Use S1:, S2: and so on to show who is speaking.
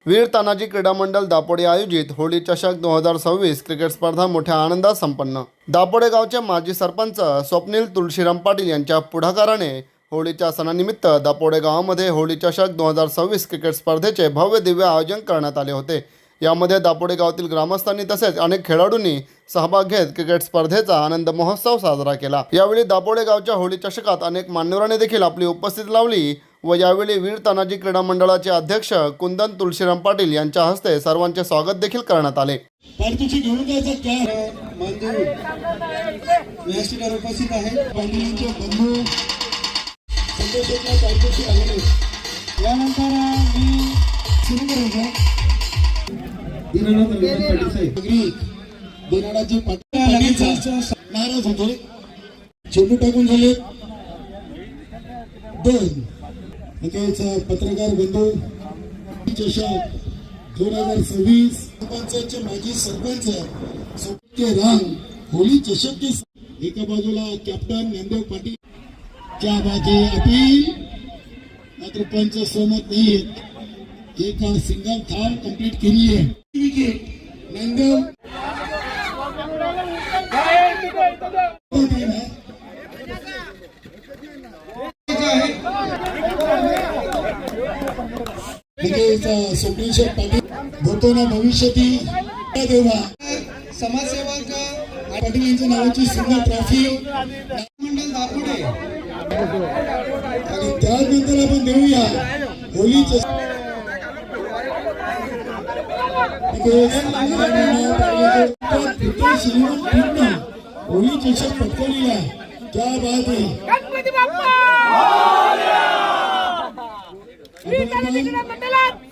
S1: वीर तानाजी क्रीडा मंडळ दापोडे आयोजित होळी चषक 2026 क्रिकेट स्पर्धा मोठ्या आनंदात संपन्न। दापोडे गावचे माजी सरपंच स्वप्नील तुळशीराम पाटील यांच्या पुढाकाराने होळीच्या सणानिमित्त दापोडे गावामध्ये होळी चषक 2026 क्रिकेट स्पर्धेचे भव्य दिव्य आयोजन करण्यात आले होते। यामध्ये दापोडे गावातील ग्रामस्थांनी तसेच अनेक खेळाडूंनी सहभाग घेत क्रिकेट स्पर्धेचा आनंद महोत्सव साजरा केला। यावेळी दापोडे गावच्या होळी चषकात अनेक मान्यवरांनी देखील आपली उपस्थिती लावली व यावेळी वीर तानाजी क्रीडा मंडळाचे अध्यक्ष कुंदन तुळशीराम पाटील यांच्या हस्ते सर्वांचे स्वागत देखील करण्यात आले।
S2: पार्टीची घेऊन जायचं काय मानदेव व्यासपीठावर उपस्थित आहे। पाटीलांचे बंधू संदेशाच्या पार्टीशी आलेले यानंतर मी सुरू करायचं दिनानाथ पाटील साहेब दिनानाथजी पाटील नाराज होते। चेंडू टाकून झाले दोन पत्रकार बंधू चषक 2026 सरपंचाचे माजी सरपंच के रंग होली चषक की एका बाजूला कॅप्टन ज्ञानदेव पाटील क्या बात है अपील मात्र पंच सहमत नाही आहेत। एक सिंगल थांब कंप्लीट केली आहे विकेट ज्ञानदेव स्वप्नील पाटील भूतोना भविष्यती देवा समाजसेवक पाटील यांच्या नावाची सिंगल ट्रॉफी मंडळ दापोडे आणि त्यानंतर आपण देऊया होलीचे होली चषक पटकवली आहे। क्या बात है
S3: गणपती बाप्पा वीर तानाजी क्रीडा मंडळात